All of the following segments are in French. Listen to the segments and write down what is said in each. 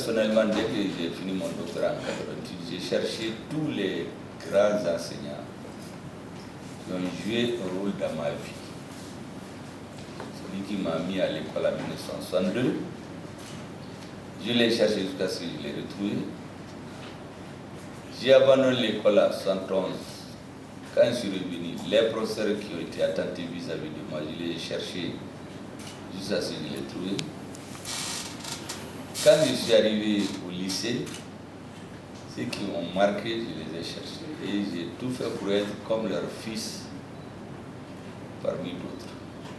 personnellement, dès que j'ai fini mon doctorat en 88, j'ai cherché tous les grands enseignants qui ont joué un rôle dans ma vie. Celui qui m'a mis à l'école en 1962, je l'ai cherché jusqu'à ce que je l'ai retrouvé. J'ai abandonné l'école en 1971. Quand je suis revenu, les professeurs qui ont été attentifs vis-à-vis de moi, je les ai cherchés jusqu'à ce que je l'ai trouvé. Quand je suis arrivé au lycée, ceux qui m'ont marqué, je les ai cherchés. Et j'ai tout fait pour être comme leur fils parmi d'autres.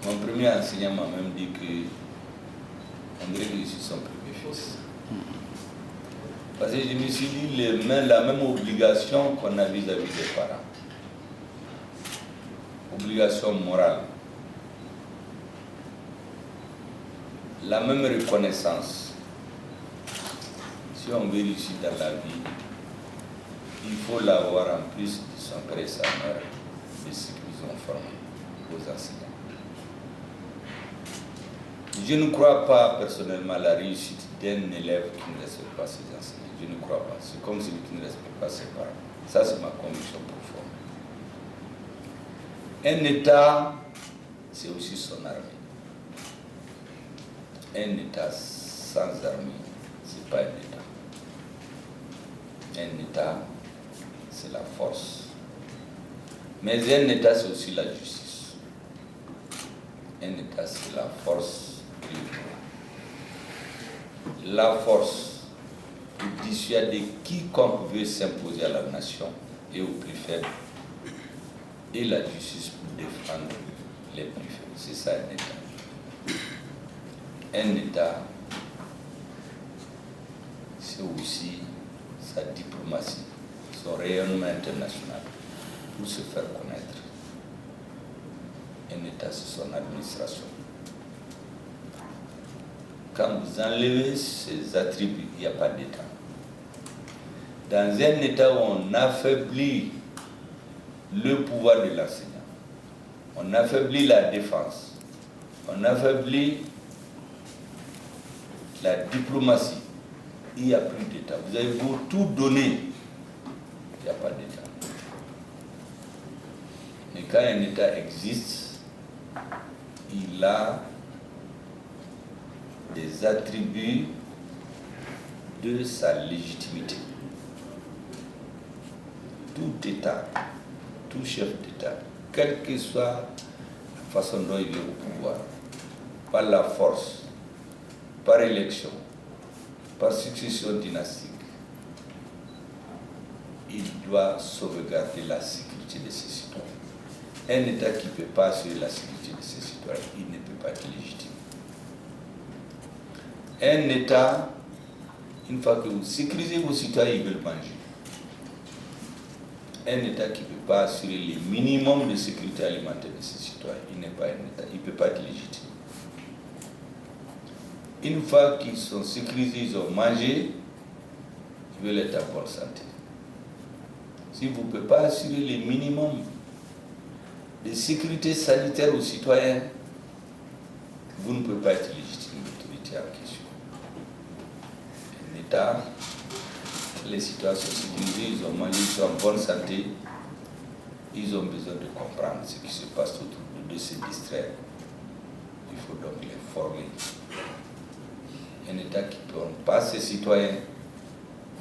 Mon premier enseignant m'a même dit qu'on dirait que je suis son premier fils. Parce que je me suis dit la même obligation qu'on a vis-à-vis des parents. Obligation morale. La même reconnaissance. Si on veut réussir dans la vie, il faut l'avoir en plus de son père et sa mère, de ceux qu'ils ont formés, aux enseignants. Je ne crois pas personnellement à la réussite d'un élève qui ne respecte pas ses enseignants. Je ne crois pas. C'est comme celui qui ne respecte pas ses parents. Ça, c'est ma conviction profonde. Un État, c'est aussi son armée. Un État sans armée, ce n'est pas un État. Un État, c'est la force. Mais un État, c'est aussi la justice. Un État, c'est la force. La force pour dissuader quiconque veut s'imposer à la nation et aux plus faibles, et la justice pour défendre les plus faibles. C'est ça un État. Un État, c'est aussi sa diplomatie, son rayonnement international pour se faire connaître. Un État, c'est son administration. Quand vous enlevez ces attributs, il n'y a pas d'État. Dans un État où on affaiblit le pouvoir de l'enseignant, on affaiblit la défense, on affaiblit la diplomatie, il n'y a plus d'État. Vous avez beau tout donner, il n'y a pas d'État. Mais quand un État existe, il a des attributs de sa légitimité. Tout État, tout chef d'État, quelle que soit la façon dont il est au pouvoir, par la force, par élection, par succession dynastique, il doit sauvegarder la sécurité de ses citoyens. Un État qui ne peut pas assurer la sécurité de ses citoyens, il ne peut pas être légitime. Un État, une fois que vous sécurisez vos citoyens, ils veulent manger. Un État qui ne peut pas assurer le minimum de sécurité alimentaire de ses citoyens, il n'est pas un État, il ne peut pas être légitime. Une fois qu'ils sont sécurisés, ils ont mangé, ils veulent être en bonne santé. Si vous ne pouvez pas assurer le minimum de sécurité sanitaire aux citoyens, vous ne pouvez pas être légitime l'autorité en question. Un État, les citoyens sont sécurisés, ils ont mangé, ils sont en bonne santé, ils ont besoin de comprendre ce qui se passe autour d'eux, de se distraire. Il faut donc les former. Un État qui ne forme pas ses citoyens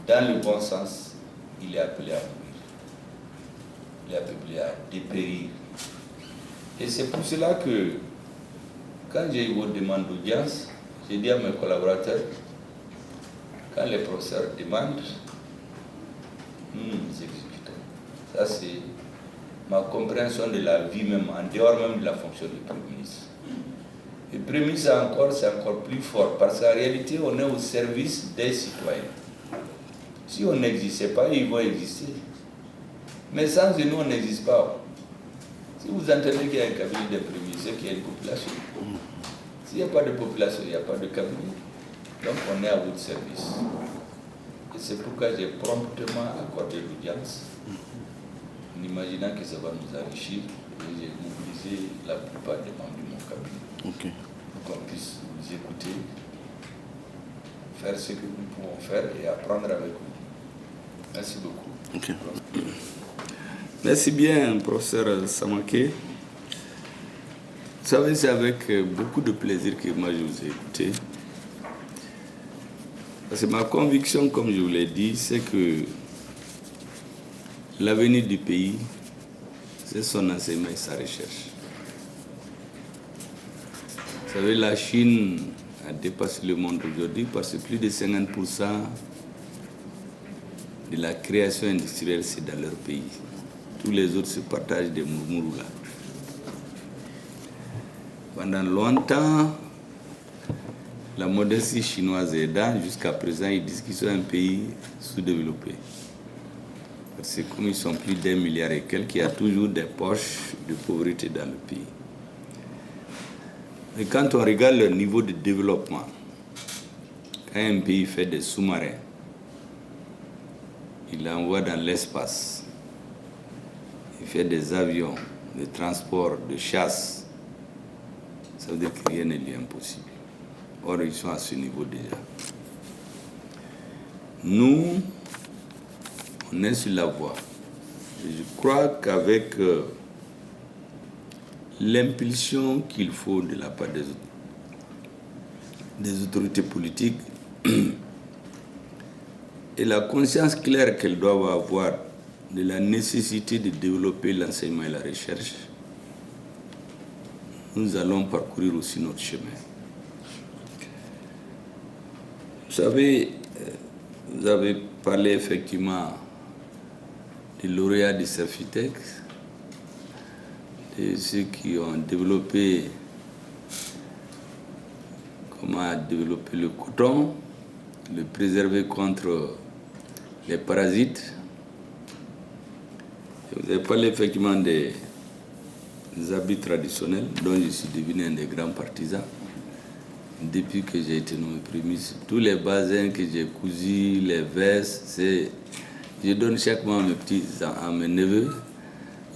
dans le bon sens, il est appelé à mourir. Il est appelé à dépérir. Et c'est pour cela que, quand j'ai eu votre demande d'audience, j'ai dit à mes collaborateurs, quand les professeurs demandent, nous nous exécutons. Ça, c'est ma compréhension de la vie même, en dehors même de la fonction du Premier ministre. Et le Premier ministre, c'est encore plus fort, parce qu'en réalité, on est au service des citoyens. Si on n'existait pas, ils vont exister. Mais sans eux, nous, on n'existe pas. Si vous entendez qu'il y a un cabinet de Premier ministre, c'est qu'il y a une population. S'il n'y a pas de population, il n'y a pas de cabinet. Donc, on est à votre service. Et c'est pourquoi j'ai promptement accordé l'audience, en imaginant que ça va nous enrichir. Et j'ai mobilisé la plupart des membres de mon cabinet. Okay. Pour qu'on puisse vous écouter, faire ce que nous pouvons faire et apprendre avec vous. Merci beaucoup. Okay. Merci bien, professeur Samake. Vous savez, c'est avec beaucoup de plaisir que moi je vous ai écouté. Parce que ma conviction, comme je vous l'ai dit, c'est que l'avenir du pays, c'est son enseignement et sa recherche. Vous savez, la Chine a dépassé le monde aujourd'hui parce que plus de 50% de la création industrielle, c'est dans leur pays. Tous les autres se partagent des murmures là. Pendant longtemps, la modestie chinoise aidant, jusqu'à présent, ils disent qu'ils sont un pays sous-développé. Parce que comme ils sont plus d'1 milliard et quelques, il y a toujours des poches de pauvreté dans le pays. Et quand on regarde le niveau de développement, quand un pays fait des sous-marins, il l'envoie dans l'espace, il fait des avions, de transport, de chasse, ça veut dire que rien n'est lui impossible. Or, ils sont à ce niveau déjà. Nous, on est sur la voie. Et je crois qu'avec l'impulsion qu'il faut de la part des autorités politiques et la conscience claire qu'elles doivent avoir de la nécessité de développer l'enseignement et la recherche, nous allons parcourir aussi notre chemin. Vous savez, vous avez parlé effectivement des lauréats du Cerfitec, de ceux qui ont développé, comment développer le coton, le préserver contre les parasites. Et vous avez parlé effectivement des habits traditionnels dont je suis devenu un des grands partisans. Depuis que j'ai été nommé Premier ministre, tous les basins que j'ai cousus, les vestes, je donne chaque mois à mes neveux.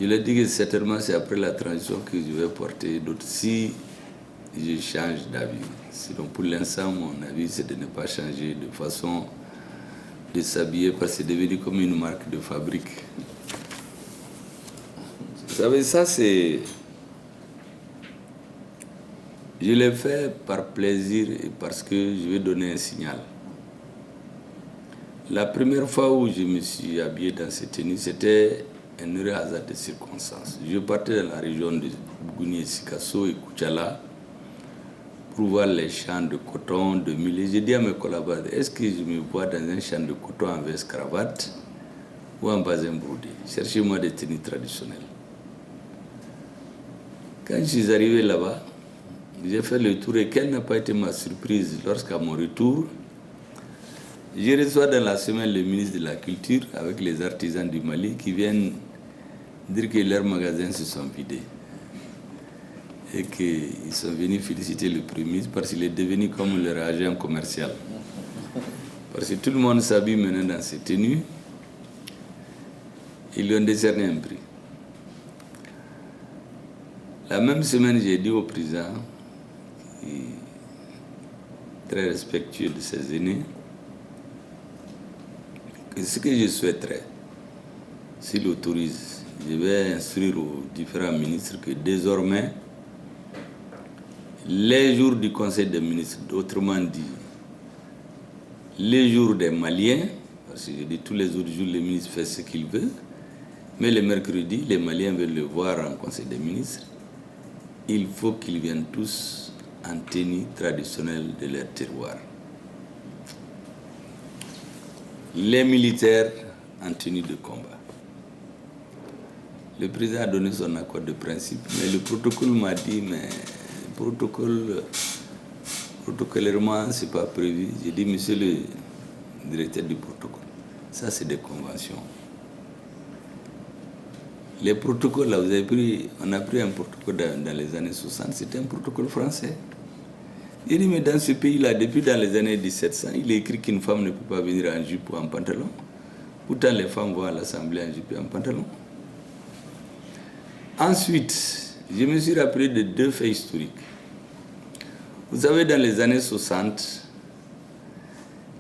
Je leur dis que certainement c'est après la transition que je vais porter d'autres si je change d'avis. Sinon pour l'instant, mon avis c'est de ne pas changer de façon de s'habiller parce que c'est devenu comme une marque de fabrique. Vous savez, ça c'est... Je l'ai fait par plaisir et parce que je vais donner un signal. La première fois où je me suis habillé dans cette tenue, c'était un heureux hasard de circonstances. Je partais dans la région de Bougouni, Sikasso et Koutchala pour voir les champs de coton, de mil. Et j'ai dit à mes collaborateurs, est-ce que je me vois dans un champ de coton en veste cravate ou en basin brodé? Cherchez-moi des tenues traditionnelles. Quand je suis arrivé là-bas, j'ai fait le tour et quelle n'a pas été ma surprise lorsqu'à mon retour, je reçois dans la semaine le ministre de la Culture avec les artisans du Mali qui viennent dire que leurs magasins se sont vidés et qu'ils sont venus féliciter le Premier ministre parce qu'il est devenu comme leur agent commercial. Parce que tout le monde s'habille maintenant dans ces tenues, ils lui ont décerné un prix. La même semaine, j'ai dit au président, très respectueux de ses aînés, que ce que je souhaiterais, s'il autorise, je vais instruire aux différents ministres que désormais, les jours du Conseil des ministres, autrement dit, les jours des Maliens, parce que je dis tous les autres jours, le ministre fait ce qu'il veut, mais le mercredi, les Maliens veulent le voir en Conseil des ministres, il faut qu'ils viennent tous en tenue traditionnelle de leur terroir. Les militaires en tenue de combat. Le président a donné son accord de principe, mais le protocole m'a dit, mais protocolairement, ce n'est pas prévu. J'ai dit, monsieur le directeur du protocole, ça c'est des conventions. Les protocoles, là, on a pris un protocole dans les années 60, c'était un protocole français. Il dit, mais dans ce pays-là, depuis dans les années 1700, il est écrit qu'une femme ne peut pas venir en jupe ou en pantalon. Pourtant, les femmes vont à l'Assemblée en jupe et en pantalon. Ensuite, je me suis rappelé de deux faits historiques. Vous savez, dans les années 60,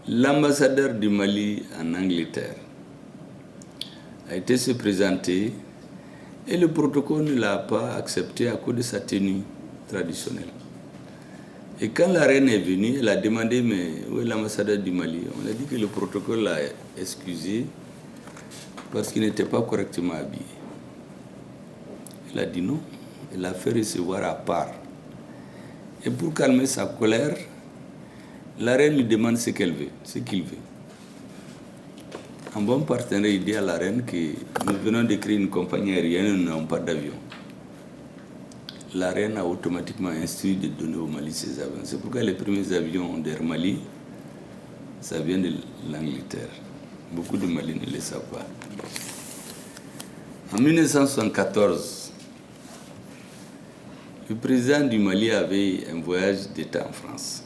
l'ambassadeur du Mali en Angleterre a été se présenter et le protocole ne l'a pas accepté à cause de sa tenue traditionnelle. Et quand la reine est venue, elle a demandé mais où est l'ambassadeur du Mali? On a dit que le protocole l'a excusé parce qu'il n'était pas correctement habillé. Il a dit non, il l'a fait recevoir à part. Et pour calmer sa colère, la reine lui demande ce qu'il veut. Un bon partenaire, il dit à la reine que nous venons de créer une compagnie aérienne et nous n'avons pas d'avion. La reine a automatiquement instruit de donner au Mali ses avions. C'est pourquoi les premiers avions d'Air Mali, ça vient de l'Angleterre. Beaucoup de Maliens ne le savent pas. En 1974, le président du Mali avait un voyage d'État en France.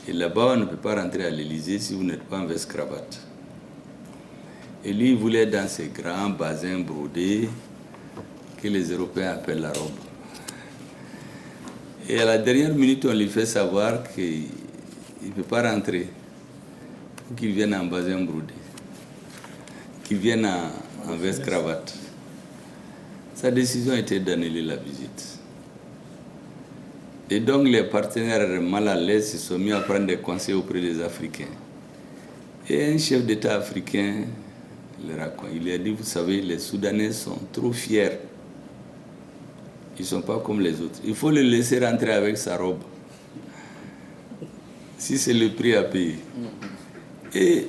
Et là-bas, on ne peut pas rentrer à l'Élysée si vous n'êtes pas en veste-cravate. Et lui, il voulait dans ces grands basins brodés que les Européens appellent la robe. Et à la dernière minute, on lui fait savoir qu'il ne peut pas rentrer. Il faut qu'il vienne en basin brodé. Qu'il vienne en veste-cravate. Sa décision était d'annuler la visite. Et donc les partenaires mal à l'aise se sont mis à prendre des conseils auprès des Africains. Et un chef d'État africain il lui a dit, vous savez, les Soudanais sont trop fiers. Ils ne sont pas comme les autres. Il faut le laisser rentrer avec sa robe. Si c'est le prix à payer. Et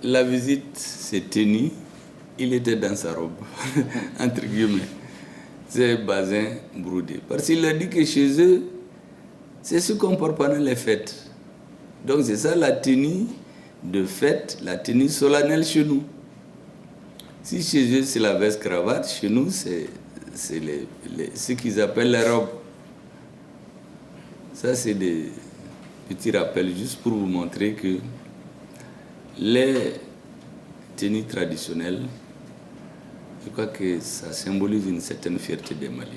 la visite s'est tenue. Il était dans sa robe, entre guillemets. C'est basin brodé. Parce qu'il a dit que chez eux, c'est ce qu'on porte pendant les fêtes. Donc c'est ça la tenue de fête, la tenue solennelle chez nous. Si chez eux c'est la veste-cravate, chez nous c'est ce qu'ils appellent les robes. Ça c'est des petits rappels juste pour vous montrer que les tenues traditionnelles, je crois que ça symbolise une certaine fierté des Maliens.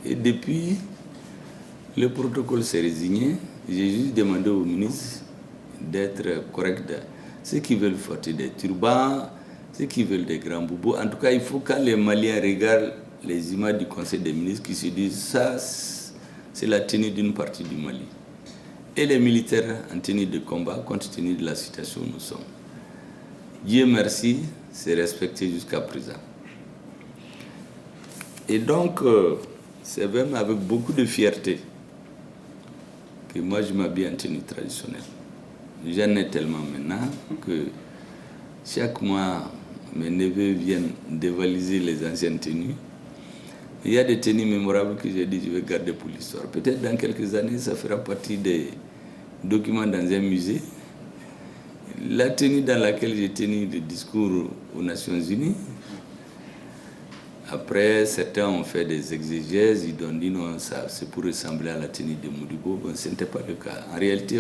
Et depuis, le protocole s'est résigné. J'ai juste demandé au ministre d'être correct. Ceux qui veulent porter des turbans, ceux qui veulent des grands boubous. En tout cas, il faut quand les Maliens regardent les images du Conseil des ministres qui se disent ça, c'est la tenue d'une partie du Mali. Et les militaires en tenue de combat, compte tenu de la situation où nous sommes. Dieu merci, c'est respecté jusqu'à présent. Et donc, c'est même avec beaucoup de fierté que moi je m'habille en tenue traditionnelle. J'en ai tellement maintenant que chaque mois, mes neveux viennent dévaliser les anciennes tenues. Il y a des tenues mémorables que j'ai dit je vais garder pour l'histoire. Peut-être dans quelques années, ça fera partie des documents dans un musée. La tenue dans laquelle j'ai tenu le discours aux Nations Unies. Après, certains ont fait des exégèses, ils ont dit non, ça c'est pour ressembler à la tenue de Modibo. Bon, ce n'était pas le cas. En réalité,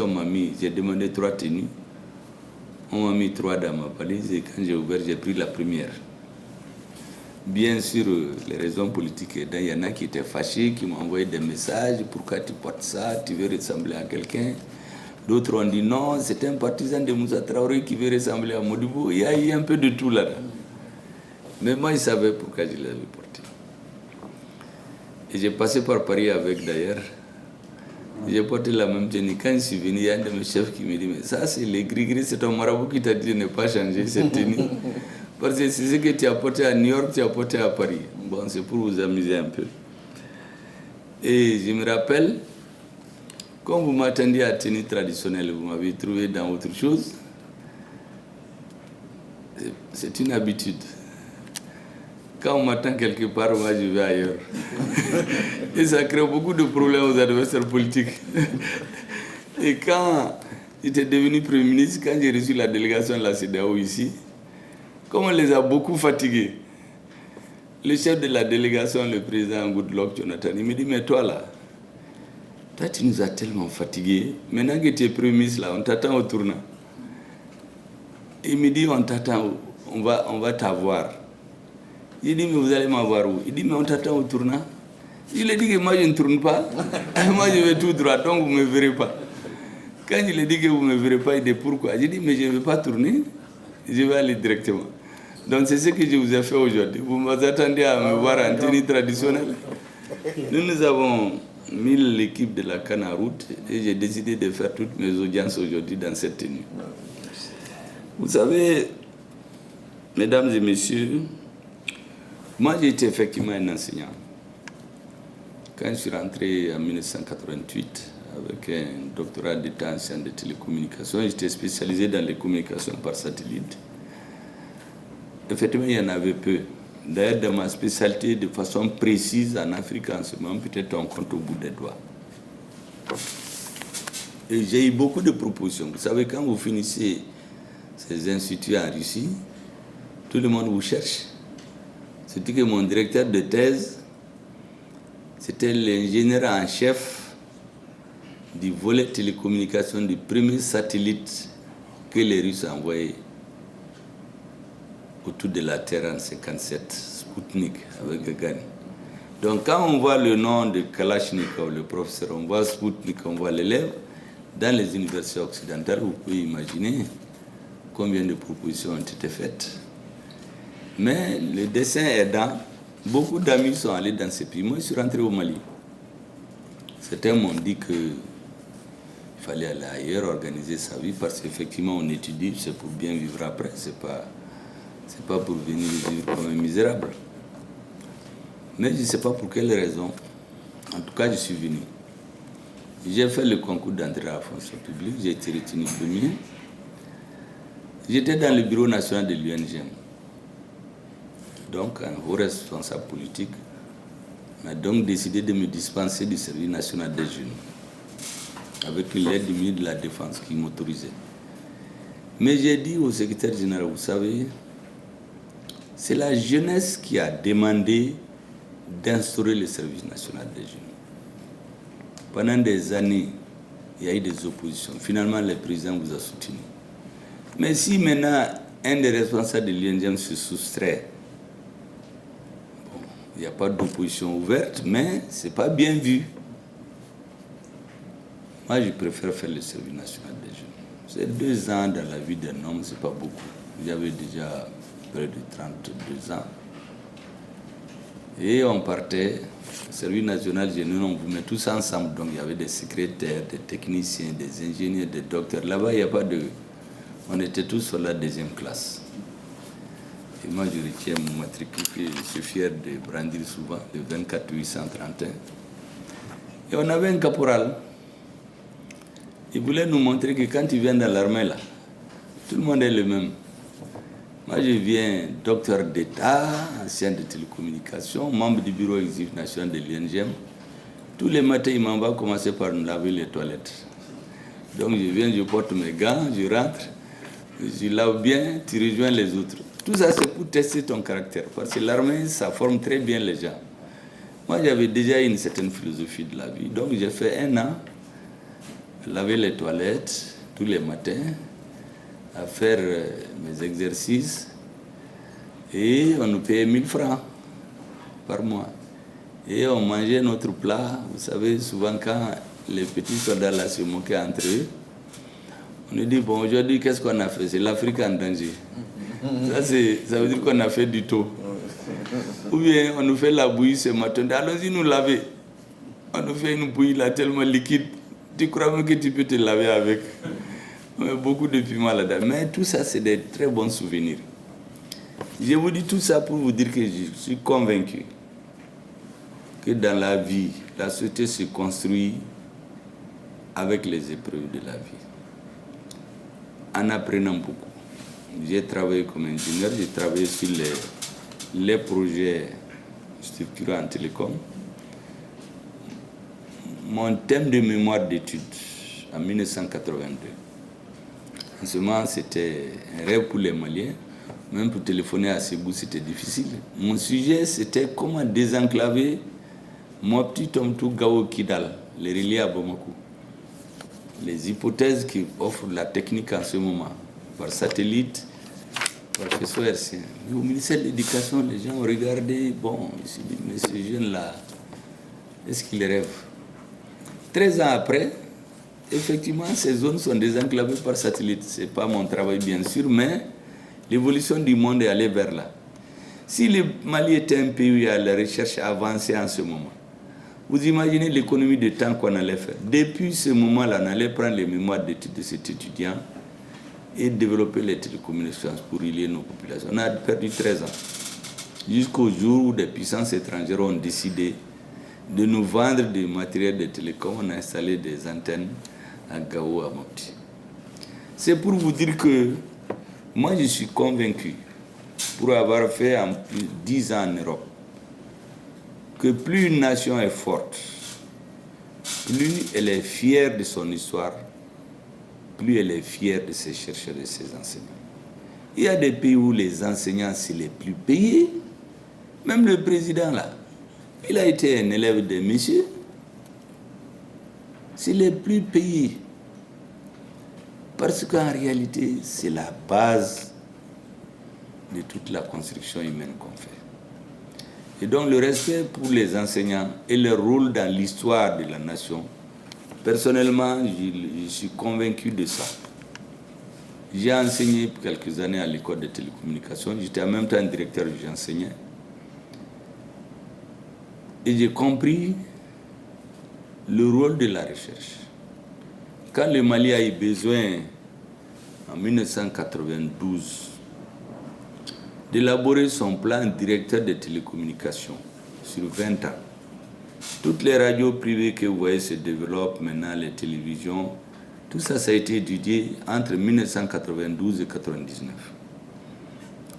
j'ai demandé 3 tenues. On m'a mis 3 dans ma valise et quand j'ai ouvert, j'ai pris la première. Bien sûr, les raisons politiques, il y en a qui étaient fâchés, qui m'ont envoyé des messages, pourquoi tu portes ça, tu veux ressembler à quelqu'un. D'autres ont dit non, c'est un partisan de Moussa Traoré qui veut ressembler à Modibo. Il y a eu un peu de tout là. Mais moi, ils savaient pourquoi je l'avais porté. Et j'ai passé par Paris avec d'ailleurs. J'ai porté la même tenue. Quand je suis venu, il y a un de mes chefs qui me dit mais ça, c'est les gris-gris, c'est ton marabout qui t'a dit de ne pas changer cette tenue. Parce que c'est ce que tu as porté à New York, tu as porté à Paris. Bon, c'est pour vous amuser un peu. Et je me rappelle, quand vous m'attendiez à tenue traditionnelle, vous m'avez trouvé dans autre chose. C'est une habitude. Quand on m'attend quelque part, moi je vais ailleurs. Et ça crée beaucoup de problèmes aux adversaires politiques. Et quand j'étais devenu Premier ministre, quand j'ai reçu la délégation de la CEDEAO ici, comme on les a beaucoup fatigués, le chef de la délégation, le président Goodluck Jonathan, il me dit, mais toi là, toi tu nous as tellement fatigués, maintenant que tu es Premier ministre là, on t'attend au tournant. Il me dit, on t'attend, on va t'avoir. Il dit, mais vous allez m'avoir où? Il dit, mais on t'attend au tournant. Je lui ai dit que moi je ne tourne pas, moi je vais tout droit, donc vous ne me verrez pas. Quand je lui ai dit que vous ne me verrez pas, il dit pourquoi? J'ai dit, mais je ne vais pas tourner, je vais aller directement. Donc c'est ce que je vous ai fait aujourd'hui. Vous m'attendez à me voir en tenue traditionnelle. Nous avons mis l'équipe de la canne en route et j'ai décidé de faire toutes mes audiences aujourd'hui dans cette tenue. Vous savez, mesdames et messieurs, moi j'ai été effectivement un enseignant. Quand je suis rentré en 1988 avec un doctorat d'état en sciences de télécommunications, j'étais spécialisé dans les communications par satellite. Effectivement, il y en avait peu. D'ailleurs, dans ma spécialité, de façon précise, en Afrique en ce moment, peut-être on compte au bout des doigts. Et j'ai eu beaucoup de propositions. Vous savez, quand vous finissez ces instituts en Russie, tout le monde vous cherche. Surtout que mon directeur de thèse, c'était l'ingénieur en chef du volet télécommunication du premier satellite que les Russes ont envoyé autour de la Terre en 1957, Sputnik, avec Gagarin. Donc quand on voit le nom de Kalachnikov, le professeur, on voit Sputnik, on voit l'élève, dans les universités occidentales, vous pouvez imaginer combien de propositions ont été faites. Mais le dessin aidant, beaucoup d'amis sont allés dans ces pays. Moi, je suis rentré au Mali. Certains m'ont dit qu'il fallait aller ailleurs, organiser sa vie, parce qu'effectivement, on étudie, c'est pour bien vivre après, c'est pas pour venir vivre comme un misérable. Mais je ne sais pas pour quelle raison. En tout cas, je suis venu. J'ai fait le concours d'entrée à la fonction publique, j'ai été retenu premier. J'étais dans le bureau national de l'UNGM. Donc, un haut responsable politique m'a donc décidé de me dispenser du service national des jeunes, avec l'aide du ministre de la Défense qui m'autorisait. Mais j'ai dit au secrétaire général, vous savez, c'est la jeunesse qui a demandé d'instaurer le service national des jeunes. Pendant des années, il y a eu des oppositions. Finalement, le président vous a soutenu. Mais si maintenant, un des responsables de l'UNGM se soustrait, bon, il n'y a pas d'opposition ouverte, mais ce n'est pas bien vu. Moi, je préfère faire le service national des jeunes. C'est 2 ans dans la vie d'un homme, ce n'est pas beaucoup. J'avais déjà près de 32 ans. Et on partait, le service national général, on vous met tous ensemble. Donc il y avait des secrétaires, des techniciens, des ingénieurs, des docteurs. Là-bas, il n'y a pas de... On était tous sur la 2e classe. Et moi, je retiens mon matricule que je suis fier de brandir souvent, le 24 831. Et on avait un caporal. Il voulait nous montrer que quand il vient dans l'armée, là, tout le monde est le même. Moi, je viens docteur d'État, ancien de télécommunications, membre du bureau exécutif national de l'UNGM. Tous les matins, il m'en va commencer par me laver les toilettes. Donc, je viens, je porte mes gants, je rentre, je lave bien, tu rejoins les autres. Tout ça, c'est pour tester ton caractère. Parce que l'armée, ça forme très bien les gens. Moi, j'avais déjà une certaine philosophie de la vie. Donc, j'ai fait 1 an, laver les toilettes tous les matins, à faire mes exercices, et on nous payait 1000 francs par mois. Et on mangeait notre plat. Vous savez, souvent quand les petits soldats là se moquaient entre eux, on nous dit, bon, aujourd'hui, qu'est-ce qu'on a fait? C'est l'Afrique en danger. Ça veut dire qu'on a fait du taux. Ou bien on nous fait la bouillie ce matin. Allons-y nous laver. On nous fait une bouillie là tellement liquide. Tu crois même que tu peux te laver avec? Beaucoup de piment là-dedans. Mais tout ça, c'est des très bons souvenirs. Je vous dis tout ça pour vous dire que je suis convaincu que dans la vie, la société se construit avec les épreuves de la vie. En apprenant beaucoup. J'ai travaillé comme ingénieur, j'ai travaillé sur les projets structurants en télécom. Mon thème de mémoire d'études en 1982, en ce moment, c'était un rêve pour les Maliens. Même pour téléphoner à Sébou, c'était difficile. Mon sujet, c'était comment désenclaver Mopti Tomtou Gao Kidal, les reliés à Bamako. Les hypothèses qui offrent la technique en ce moment, par satellite, par faisceau hertzien. Mais au ministère de l'Éducation, les gens ont regardé, bon, ils se disent, mais ce jeune-là, est-ce qu'il rêve? 13 ans après, effectivement, ces zones sont désenclavées par satellite. Ce n'est pas mon travail, bien sûr, mais l'évolution du monde est allée vers là. Si le Mali était un pays où la recherche avancée en ce moment, vous imaginez l'économie de temps qu'on allait faire. Depuis ce moment-là, on allait prendre les mémoires d'études de cet étudiant et développer les télécommunications pour relier nos populations. On a perdu 13 ans. Jusqu'au jour où des puissances étrangères ont décidé de nous vendre du matériel de télécom. On a installé des antennes à Gao, à Mopti. C'est pour vous dire que moi, je suis convaincu, pour avoir fait en plus 10 ans en Europe, que plus une nation est forte, plus elle est fière de son histoire, plus elle est fière de ses chercheurs et de ses enseignants. Il y a des pays où les enseignants, c'est les plus payés. Même le président, là, il a été un élève de messieurs. C'est les plus payés. Parce qu'en réalité, c'est la base de toute la construction humaine qu'on fait. Et donc le respect pour les enseignants et leur rôle dans l'histoire de la nation, personnellement, je suis convaincu de ça. J'ai enseigné pour quelques années à l'école de télécommunications. J'étais en même temps directeur où j'enseignais. Et j'ai compris le rôle de la recherche. Quand le Mali a eu besoin, en 1992, d'élaborer son plan directeur de télécommunications sur 20 ans, toutes les radios privées que vous voyez se développent maintenant, les télévisions, tout ça, ça a été étudié entre 1992 et 1999.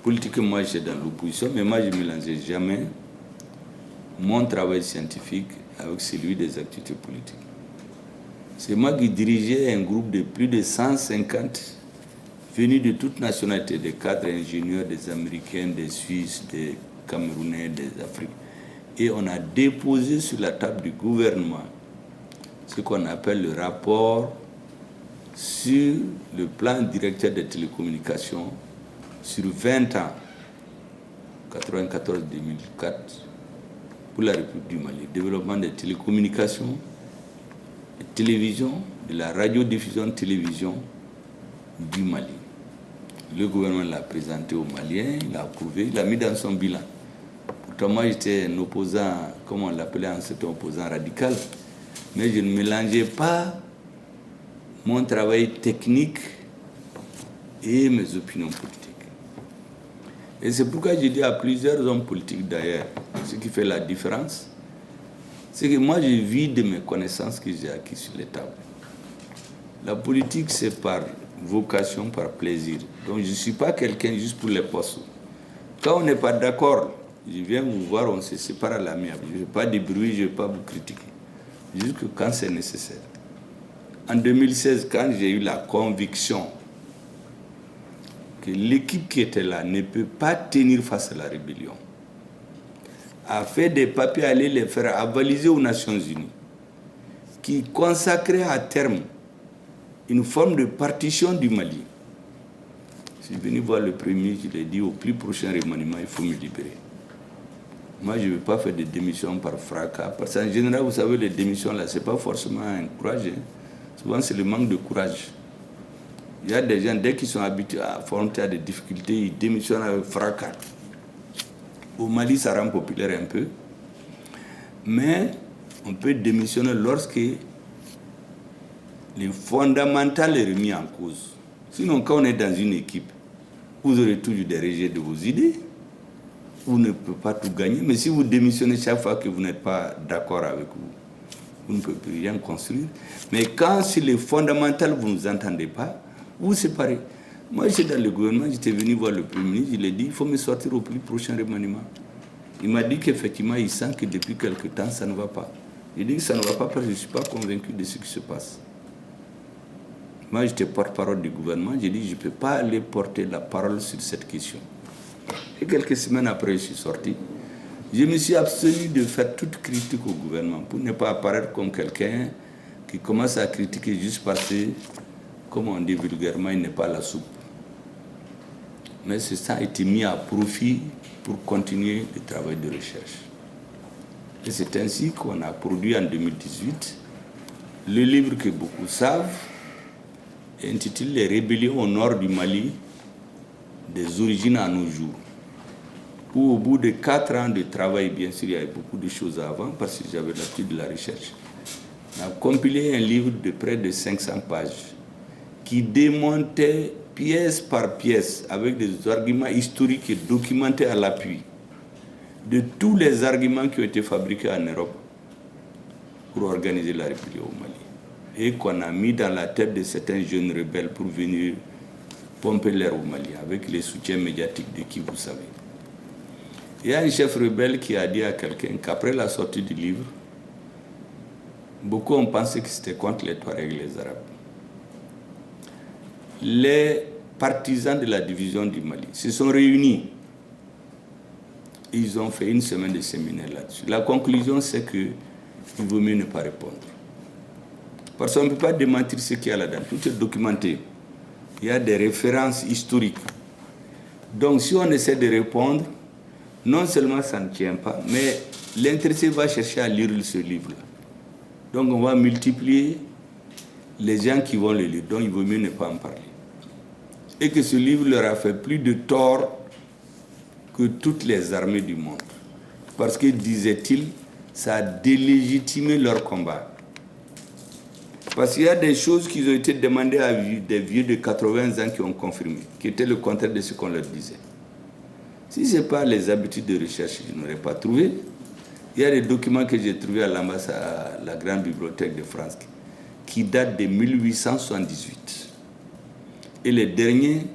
Politiquement, moi, j'étais dans l'opposition, mais moi, je ne mélangeais jamais mon travail scientifique avec celui des activités politiques. C'est moi qui dirigeais un groupe de plus de 150 venus de toutes nationalités, des cadres ingénieurs, des Américains, des Suisses, des Camerounais, des Africains. Et on a déposé sur la table du gouvernement ce qu'on appelle le rapport sur le plan directeur des télécommunications sur 20 ans, 1994-2004, pour la République du Mali. Développement des télécommunications, de télévision, de la radiodiffusion de télévision du Mali. Le gouvernement l'a présenté aux Maliens, il l'a approuvé, il l'a mis dans son bilan. Pourtant, moi, j'étais un opposant, comme on l'appelait en ce temps, opposant radical, mais je ne mélangeais pas mon travail technique et mes opinions politiques. Et c'est pourquoi j'ai dit à plusieurs hommes politiques d'ailleurs, ce qui fait la différence, c'est que moi je vis de mes connaissances que j'ai acquises sur les tables. La politique, c'est par vocation, par plaisir. Donc je ne suis pas quelqu'un juste pour les postes. Quand on n'est pas d'accord, je viens vous voir, on se sépare à l'amiable. Je ne vais pas de bruit, je ne vais pas vous critiquer. Juste que quand c'est nécessaire. En 2016, quand j'ai eu la conviction que l'équipe qui était là ne peut pas tenir face à la rébellion, a fait des papiers, aller les faire avaliser aux Nations Unies, qui consacrait à terme une forme de partition du Mali. Je suis venu voir le premier, je lui ai dit au plus prochain remaniement, il faut me libérer. Moi, je ne veux pas faire des démissions par fracas, parce qu'en général, vous savez, les démissions là, ce n'est pas forcément un courage. Souvent, c'est le manque de courage. Il y a des gens, dès qu'ils sont habitués à affronter des difficultés, ils démissionnent avec fracas. Au Mali, ça rend populaire un peu. Mais on peut démissionner lorsque le fondamental est remis en cause. Sinon, quand on est dans une équipe, vous aurez toujours des rejets de vos idées. Vous ne pouvez pas tout gagner. Mais si vous démissionnez chaque fois que vous n'êtes pas d'accord avec vous ne pouvez plus rien construire. Mais quand sur le fondamental, vous ne vous entendez pas, vous séparez. Moi, j'étais dans le gouvernement, j'étais venu voir le Premier ministre, je lui ai dit, il faut me sortir au plus prochain remaniement. Il m'a dit qu'effectivement, il sent que depuis quelque temps, ça ne va pas. Il dit que ça ne va pas parce que je ne suis pas convaincu de ce qui se passe. Moi, j'étais porte-parole du gouvernement, j'ai dit, je ne peux pas aller porter la parole sur cette question. Et quelques semaines après, je suis sorti. Je me suis abstenu de faire toute critique au gouvernement pour ne pas apparaître comme quelqu'un qui commence à critiquer juste parce que, comme on dit vulgairement, il n'est pas à la soupe. Mais ça a été mis à profit pour continuer le travail de recherche. Et c'est ainsi qu'on a produit en 2018 Le livre que beaucoup savent est intitulé « Les rébellions au nord du Mali, des origines à nos jours », où au bout de 4 ans de travail, bien sûr, il y avait beaucoup de choses avant, parce que j'avais l'habitude de la recherche. On a compilé un livre de près de 500 pages qui démontait pièce par pièce, avec des arguments historiques et documentés à l'appui, de tous les arguments qui ont été fabriqués en Europe pour organiser la rébellion au Mali, et qu'on a mis dans la tête de certains jeunes rebelles pour venir pomper l'air au Mali, avec les soutiens médiatiques de qui vous savez. Il y a un chef rebelle qui a dit à quelqu'un qu'après la sortie du livre, beaucoup ont pensé que c'était contre les Touaregs et les Arabes. Les partisans de la division du Mali se sont réunis. Ils ont fait une semaine de séminaire là-dessus. La conclusion, c'est qu'il vaut mieux ne pas répondre. Parce qu'on ne peut pas démentir ce qu'il y a là-dedans. Tout est documenté. Il y a des références historiques. Donc, si on essaie de répondre, non seulement ça ne tient pas, mais l'intéressé va chercher à lire ce livre-là. Donc, on va multiplier les gens qui vont le lire. Donc, il vaut mieux ne pas en parler. Et que ce livre leur a fait plus de tort que toutes les armées du monde. Parce que, disait-il, ça a délégitimé leur combat. Parce qu'il y a des choses qui ont été demandées à des vieux de 80 ans qui ont confirmé, qui étaient le contraire de ce qu'on leur disait. Si ce n'est pas les habitudes de recherche, je n'aurais pas trouvé. Il y a des documents que j'ai trouvés à l'ambassade, à la Grande Bibliothèque de France, qui datent de 1878. Et les derniers,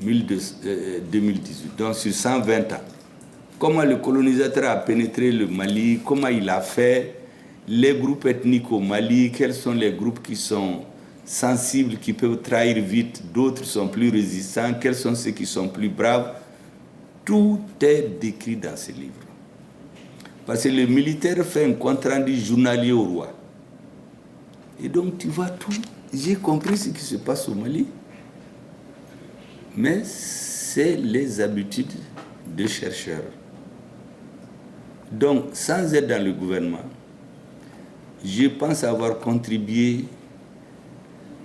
2018, donc sur 120 ans. Comment le colonisateur a pénétré le Mali, comment il a fait, les groupes ethniques au Mali, quels sont les groupes qui sont sensibles, qui peuvent trahir vite, d'autres sont plus résistants, quels sont ceux qui sont plus braves. Tout est décrit dans ce livre. Parce que le militaire fait un compte-rendu journalier au roi. Et donc tu vois tout. J'ai compris ce qui se passe au Mali. Mais c'est les habitudes des chercheurs. Donc, sans être dans le gouvernement, je pense avoir contribué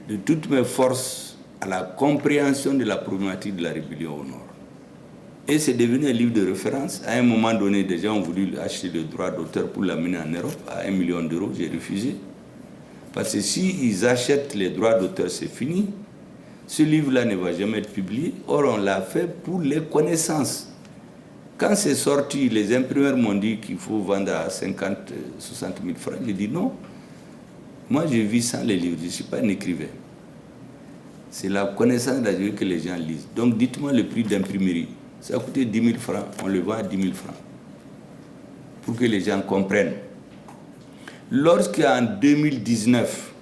de toutes mes forces à la compréhension de la problématique de la rébellion au Nord. Et c'est devenu un livre de référence. À un moment donné, des gens ont voulu acheter le droit d'auteur pour l'amener en Europe à 1 million d'euros. J'ai refusé. Parce que s'ils achètent les droits d'auteur, c'est fini. Ce livre-là ne va jamais être publié. Or, on l'a fait pour les connaissances. Quand c'est sorti, les imprimeurs m'ont dit qu'il faut vendre à 50, 60 000 francs. J'ai dit non. Moi, je vis sans les livres. Je ne suis pas un écrivain. C'est la connaissance de la vie que les gens lisent. Donc, dites-moi le prix d'imprimerie. Ça a coûté 10 000 francs. On le vend à 10 000 francs. Pour que les gens comprennent. Lorsqu'en 2019,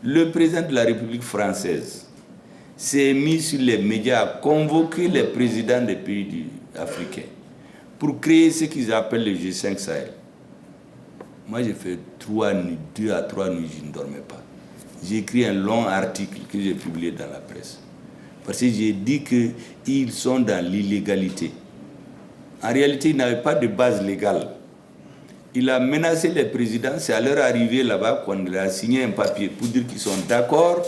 le président de la République française s'est mis sur les médias à convoquer les présidents des pays africains pour créer ce qu'ils appellent le G5 Sahel. Moi, j'ai fait 2 à 3 nuits, je ne dormais pas. J'ai écrit un long article que j'ai publié dans la presse. Parce que j'ai dit qu'ils sont dans l'illégalité. En réalité, ils n'avaient pas de base légale. Il a menacé les présidents, c'est à leur arrivée là-bas qu'on a signé un papier pour dire qu'ils sont d'accord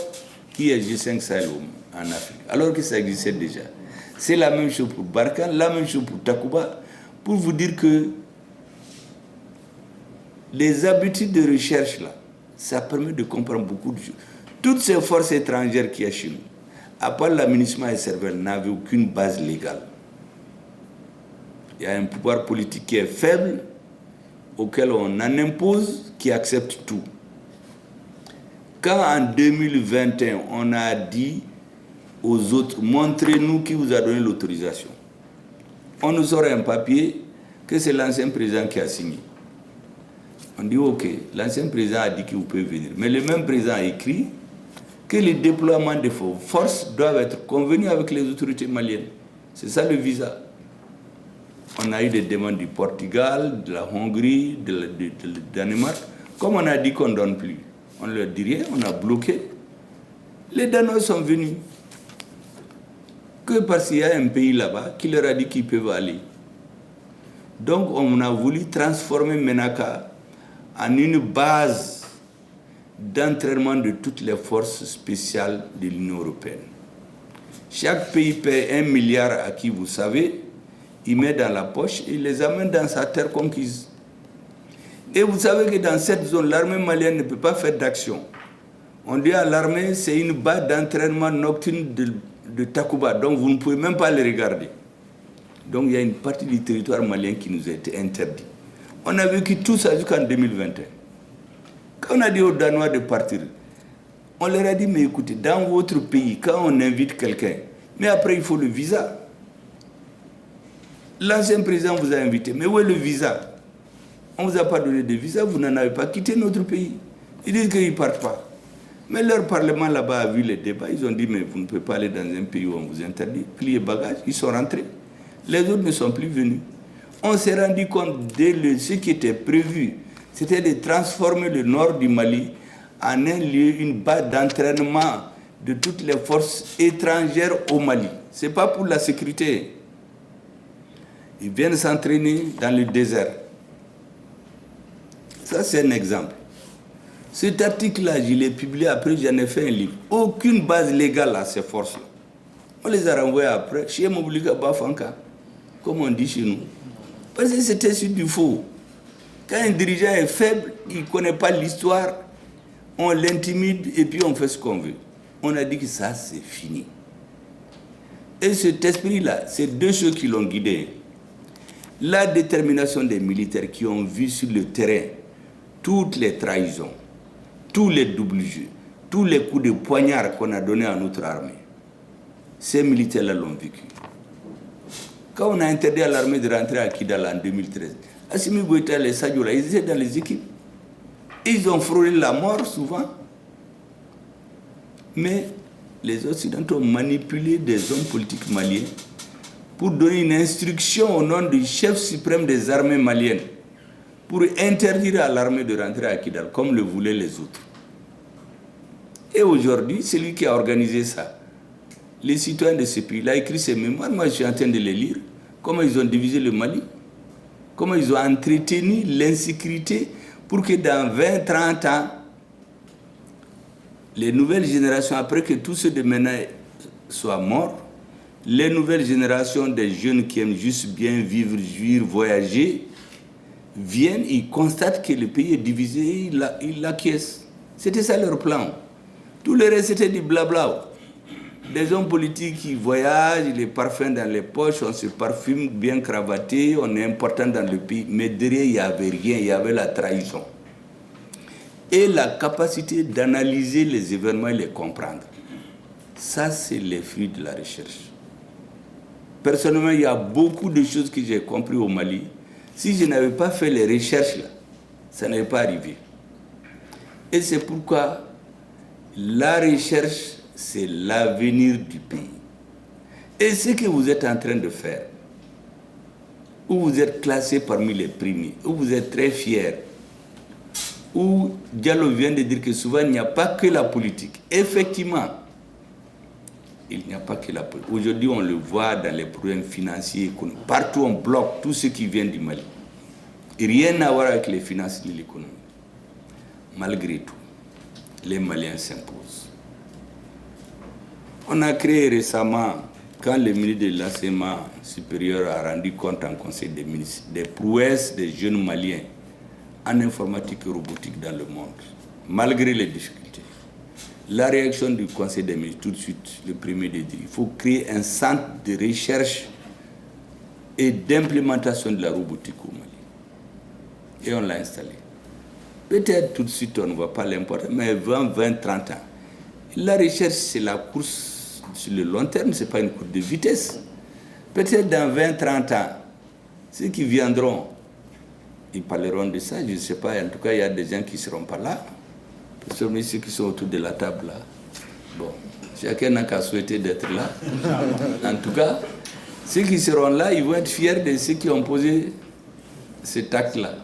qu'il y ait G5 Sahel en Afrique, alors que ça existait déjà. C'est la même chose pour Barkhane, la même chose pour Takuba, pour vous dire que les habitudes de recherche, là, ça permet de comprendre beaucoup de choses. Toutes ces forces étrangères qui sont chez nous, à part l'aménagement et Cervelle, n'avaient aucune base légale. Il y a un pouvoir politique qui est faible, auquel on en impose, qui accepte tout. Quand en 2021, on a dit aux autres, montrez-nous qui vous a donné l'autorisation, on nous sort un papier que c'est l'ancien président qui a signé. On dit ok, l'ancien président a dit que vous pouvez venir. Mais le même président a écrit que les déploiements de forces doivent être convenus avec les autorités maliennes. C'est ça le visa. On a eu des demandes du Portugal, de la Hongrie, de Danemark. Comme on a dit qu'on ne donne plus, on ne leur dit rien, on a bloqué. Les Danois sont venus. Que parce qu'il y a un pays là-bas qui leur a dit qu'ils peuvent aller. Donc on a voulu transformer Menaka en une base d'entraînement de toutes les forces spéciales de l'Union européenne. Chaque pays paie 1 milliard à qui, vous savez, il met dans la poche et il les amène dans sa terre conquise. Et vous savez que dans cette zone, l'armée malienne ne peut pas faire d'action. On dit à l'armée, c'est une base d'entraînement nocturne de Takuba, donc vous ne pouvez même pas les regarder. Donc il y a une partie du territoire malien qui nous a été interdite. On a vécu tout ça jusqu'en 2021. Quand on a dit aux Danois de partir, on leur a dit, mais écoutez, dans votre pays, quand on invite quelqu'un, mais après il faut le visa. L'ancien président vous a invité, mais où est le visa? On ne vous a pas donné de visa, vous n'en avez pas quitté notre pays. Ils disent qu'ils ne partent pas. Mais leur parlement là-bas a vu les débats, ils ont dit, mais vous ne pouvez pas aller dans un pays où on vous interdit. Pliez bagages, ils sont rentrés. Les autres ne sont plus venus. On s'est rendu compte dès ce qui était prévu, c'était de transformer le nord du Mali en un lieu, une base d'entraînement de toutes les forces étrangères au Mali. Ce n'est pas pour la sécurité. Ils viennent s'entraîner dans le désert. Ça, c'est un exemple. Cet article-là, je l'ai publié après, j'en ai fait un livre. Aucune base légale à ces forces-là. On les a renvoyés après, chez Moblika Bafanka, comme on dit chez nous. Parce que c'était sur du faux. Quand un dirigeant est faible, il ne connaît pas l'histoire, on l'intimide et puis on fait ce qu'on veut. On a dit que ça, c'est fini. Et cet esprit-là, c'est deux choses qui l'ont guidé. La détermination des militaires qui ont vu sur le terrain toutes les trahisons, tous les doubles jeux, tous les coups de poignard qu'on a donnés à notre armée. Ces militaires-là l'ont vécu. Quand on a interdit à l'armée de rentrer à Kidal en 2013, Assimi Goïta et les Sadiola, ils étaient dans les équipes. Ils ont frôlé la mort souvent. Mais les Occidentaux ont manipulé des hommes politiques maliens pour donner une instruction au nom du chef suprême des armées maliennes pour interdire à l'armée de rentrer à Kidal, comme le voulaient les autres. Et aujourd'hui, c'est lui qui a organisé ça. Les citoyens de ce pays, il a écrit ses mémoires, moi je suis en train de les lire, comment ils ont divisé le Mali, comment ils ont entretenu l'insécurité pour que dans 20-30 ans, les nouvelles générations, après que tous ceux de maintenant soient morts, les nouvelles générations des jeunes qui aiment juste bien vivre, jouir, voyager, viennent, ils constatent que le pays est divisé, ils l'acquiescent. C'était ça leur plan. Tout le reste, c'était du blabla. Des hommes politiques qui voyagent, les parfums dans les poches, on se parfume bien cravaté, on est important dans le pays. Mais derrière, il n'y avait rien, il y avait la trahison. Et la capacité d'analyser les événements et les comprendre. Ça, c'est les fruits de la recherche. Personnellement, il y a beaucoup de choses que j'ai compris au Mali. Si je n'avais pas fait les recherches, là, ça n'allait pas arrivé. Et c'est pourquoi la recherche, c'est l'avenir du pays. Et ce que vous êtes en train de faire, où vous êtes classé parmi les premiers, où vous êtes très fiers, où Diallo vient de dire que souvent il n'y a pas que la politique. Effectivement, il n'y a pas que la politique. Aujourd'hui, on le voit dans les problèmes financiers, économiques. Partout, on bloque tout ce qui vient du Mali. Et rien à voir avec les finances de l'économie. Malgré tout, les Maliens s'imposent. On a créé récemment, quand le ministre de l'enseignement supérieur a rendu compte en conseil des ministres, des prouesses des jeunes Maliens en informatique et robotique dans le monde, malgré les difficultés. La réaction du conseil des ministres, tout de suite, le premier des dit, il faut créer un centre de recherche et d'implémentation de la robotique au Mali. Et on l'a installé. Peut-être tout de suite, on ne va pas l'importer, mais 20, 30 ans. La recherche, c'est la course sur le long terme, ce n'est pas une course de vitesse. Peut-être dans 20, 30 ans, ceux qui viendront, ils parleront de ça, je ne sais pas, en tout cas, il y a des gens qui ne seront pas là. Parmi ceux qui sont autour de la table là. Bon, chacun n'a qu'à souhaiter d'être là. En tout cas, ceux qui seront là, ils vont être fiers de ceux qui ont posé cet acte-là.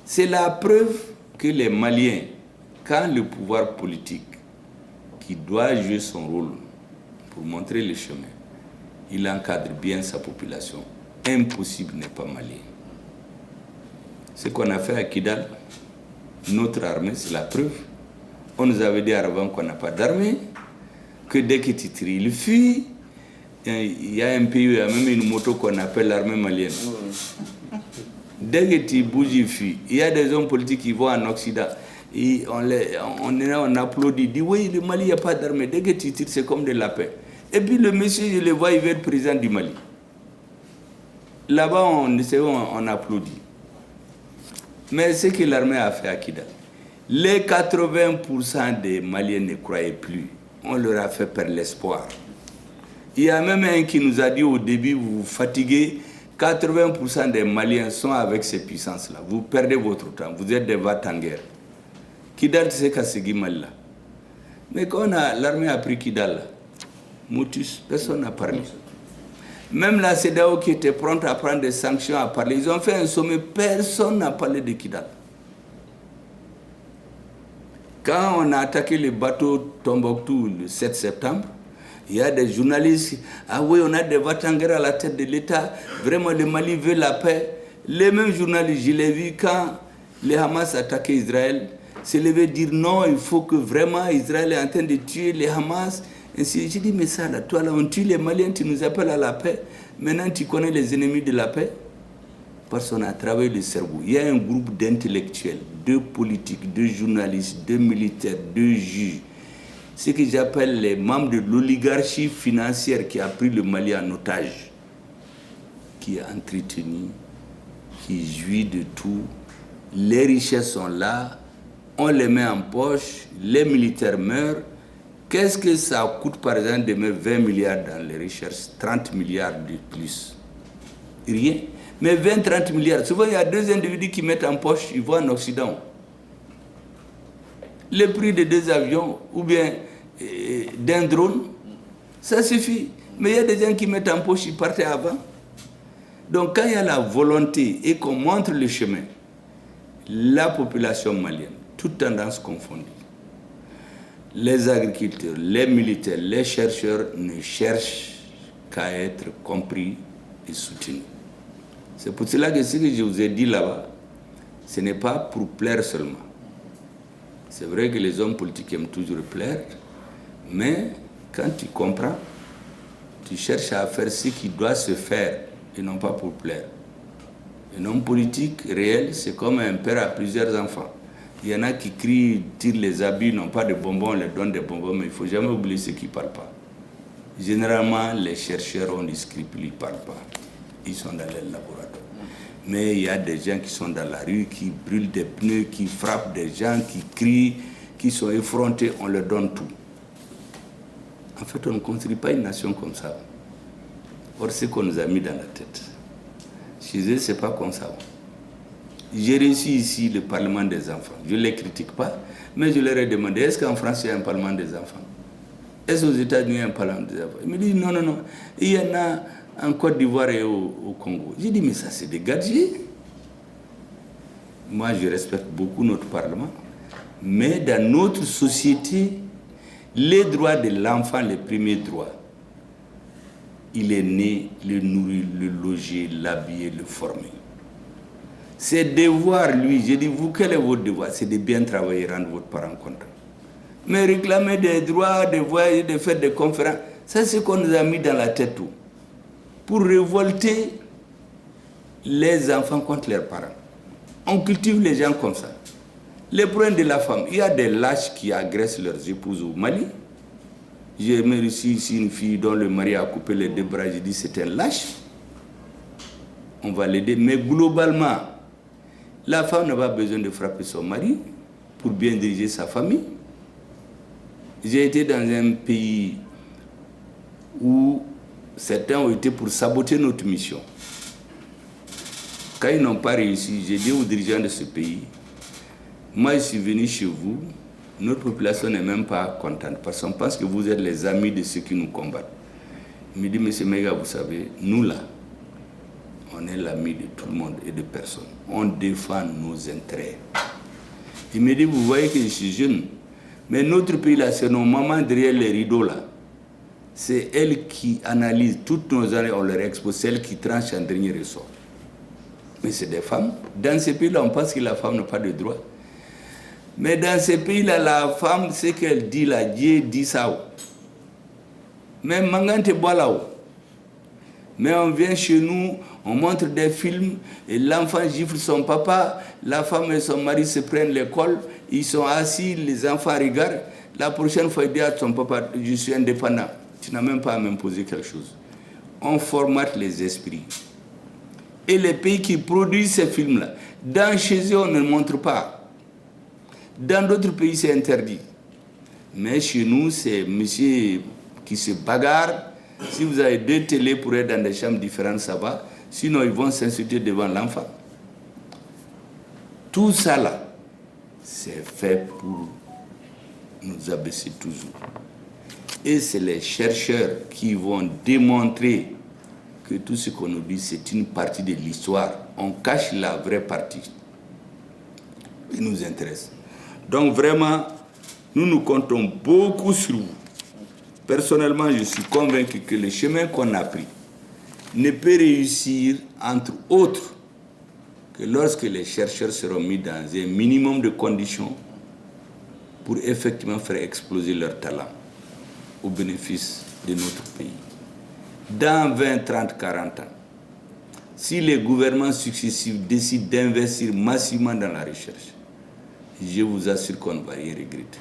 C'est la preuve que les Maliens, quand le pouvoir politique, qui doit jouer son rôle pour montrer le chemin, il encadre bien sa population. Impossible n'est pas malien. Ce qu'on a fait à Kidal, notre armée, c'est la preuve. On nous avait dit avant qu'on n'a pas d'armée, que dès que tu tires, il fuit. Il y a un pays où il y a même une moto qu'on appelle l'armée malienne. Dès que tu bouges, il fuit. Il y a des hommes politiques qui vont en Occident. Et on applaudit, dit oui, le Mali, il n'y a pas d'armée. Dès que tu tires, c'est comme de la paix. Et puis le monsieur, je le vois, il veut être président du Mali. Là-bas, on applaudit. Mais ce que l'armée a fait à Kidal, les 80% des Maliens ne croyaient plus. On leur a fait perdre l'espoir. Il y a même un qui nous a dit au début, vous vous fatiguez, 80% des Maliens sont avec ces puissances-là. Vous perdez votre temps, vous êtes des va-t-en-guerre. Kidal, c'est Kassigi Mali. Mais quand l'armée a pris Kidal, Motus, personne n'a parlé. Même la CEDEAO qui était pronte à prendre des sanctions à parler, ils ont fait un sommet, personne n'a parlé de Kidal. Quand on a attaqué le bateau Tombouctou le 7 septembre, il y a des journalistes, ah oui, on a des va-t-en-guerre à la tête de l'État, vraiment le Mali veut la paix. Les mêmes journalistes, je l'ai vu quand les Hamas attaquaient Israël, se levaient dire non, il faut que vraiment Israël est en train de tuer les Hamas. J'ai dit, mais ça, là, toi, là, on tue les Maliens, tu nous appelles à la paix. Maintenant, tu connais les ennemis de la paix. Parce qu'on a travaillé le cerveau. Il y a un groupe d'intellectuels, de politiques, de journalistes, de militaires, de juges. Ce que j'appelle les membres de l'oligarchie financière qui a pris le Mali en otage, qui est entretenu, qui jouit de tout. Les richesses sont là, on les met en poche, les militaires meurent. Qu'est-ce que ça coûte, par exemple, de mettre 20 milliards dans les recherches, 30 milliards de plus? Rien. Mais 20-30 milliards, souvent il y a deux individus qui mettent en poche, ils vont en Occident. Le prix de 2 avions ou bien d'un drone, ça suffit. Mais il y a des gens qui mettent en poche, ils partent avant. Donc quand il y a la volonté et qu'on montre le chemin, la population malienne, toutes tendances confondues, les agriculteurs, les militaires, les chercheurs ne cherchent qu'à être compris et soutenus. C'est pour cela que ce que je vous ai dit là-bas, ce n'est pas pour plaire seulement. C'est vrai que les hommes politiques aiment toujours plaire, mais quand tu comprends, tu cherches à faire ce qui doit se faire et non pas pour plaire. Un homme politique réel, c'est comme un père à plusieurs enfants. Il y en a qui crient, tirent les habits, n'ont pas de bonbons, on leur donne des bonbons, mais il ne faut jamais oublier ceux qui ne parlent pas. Généralement, les chercheurs ont des scrupules, ils ne parlent pas. Ils sont dans les laboratoires. Mais il y a des gens qui sont dans la rue, qui brûlent des pneus, qui frappent des gens, qui crient, qui sont effrontés, on leur donne tout. En fait, on ne construit pas une nation comme ça. Or, c'est ce qu'on nous a mis dans la tête. Chez eux, ce n'est pas comme ça. J'ai reçu ici le Parlement des enfants. Je ne les critique pas, mais je leur ai demandé, est-ce qu'en France, il y a un Parlement des enfants? Est-ce qu'aux États-Unis, il y a un Parlement des enfants? Ils me disent, non, non, non. Il y en a en Côte d'Ivoire et au Congo. J'ai dit, mais ça, c'est des gadgets. Moi, je respecte beaucoup notre Parlement. Mais dans notre société, les droits de l'enfant, les premiers droits, il est né, le nourrir, le loger, l'habiller, le former. C'est devoir, lui, j'ai dit, vous, quel est votre devoir? C'est de bien travailler, rendre votre parent content. Mais réclamer des droits, de voyager, de faire des conférences, ça c'est ce qu'on nous a mis dans la tête tout. Pour révolter les enfants contre leurs parents. On cultive les gens comme ça. Les problèmes de la femme, il y a des lâches qui agressent leurs épouses au Mali. J'ai reçu ici une fille dont le mari a coupé les 2 bras, j'ai dit c'est un lâche. On va l'aider, mais globalement, la femme n'a pas besoin de frapper son mari pour bien diriger sa famille. J'ai été dans un pays où certains ont été pour saboter notre mission. Quand ils n'ont pas réussi, j'ai dit aux dirigeants de ce pays, moi je suis venu chez vous, notre population n'est même pas contente parce qu'on pense que vous êtes les amis de ceux qui nous combattent. Il me dit, monsieur Mega, vous savez, nous là, on est l'ami de tout le monde et de personne. On défend nos intérêts. Il me dit, vous voyez que je suis jeune, mais notre pays là, c'est nos mamans derrière les rideaux là. C'est elles qui analysent toutes nos années, on leur expose, c'est elles qui tranchent en dernier ressort. Mais c'est des femmes. Dans ces pays-là, on pense que la femme n'a pas de droit. Mais dans ces pays-là, la femme, ce qu'elle dit là, Dieu dit ça. Mais Mangante boit là-haut. Mais on vient chez nous, on montre des films, et l'enfant gifle son papa, la femme et son mari se prennent l'école, ils sont assis, les enfants regardent. La prochaine fois, il dit à son papa, je suis indépendant. Tu n'as même pas à m'imposer quelque chose. On formate les esprits. Et les pays qui produisent ces films-là, chez eux, on ne le montre pas. Dans d'autres pays, c'est interdit. Mais chez nous, c'est monsieur qui se bagarre. Si vous avez 2 télés pour être dans des chambres différentes, ça va. Sinon, ils vont s'insulter devant l'enfant. Tout ça là, c'est fait pour nous abaisser toujours. Et c'est les chercheurs qui vont démontrer que tout ce qu'on nous dit, c'est une partie de l'histoire. On cache la vraie partie qui nous intéresse. Donc vraiment, nous comptons beaucoup sur vous. Personnellement, je suis convaincu que le chemin qu'on a pris ne peut réussir, entre autres, que lorsque les chercheurs seront mis dans un minimum de conditions pour effectivement faire exploser leur talent au bénéfice de notre pays. Dans 20, 30, 40 ans, si les gouvernements successifs décident d'investir massivement dans la recherche, je vous assure qu'on ne va rien regretter.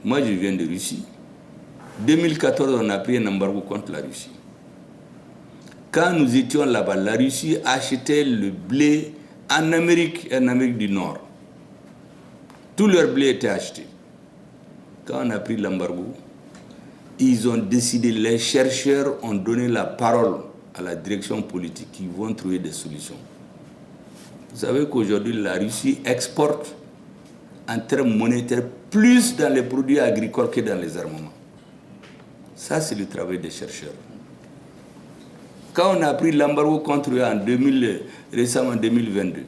Moi, je viens de Russie. 2014, on a pris un embargo contre la Russie. Quand nous étions là-bas, la Russie achetait le blé en Amérique du Nord. Tout leur blé était acheté. Quand on a pris l'embargo, ils ont décidé, les chercheurs ont donné la parole à la direction politique qui vont trouver des solutions. Vous savez qu'aujourd'hui, la Russie exporte en termes monétaires plus dans les produits agricoles que dans les armements. Ça, c'est le travail des chercheurs. Quand on a pris l'embargo contre eux récemment en 2022,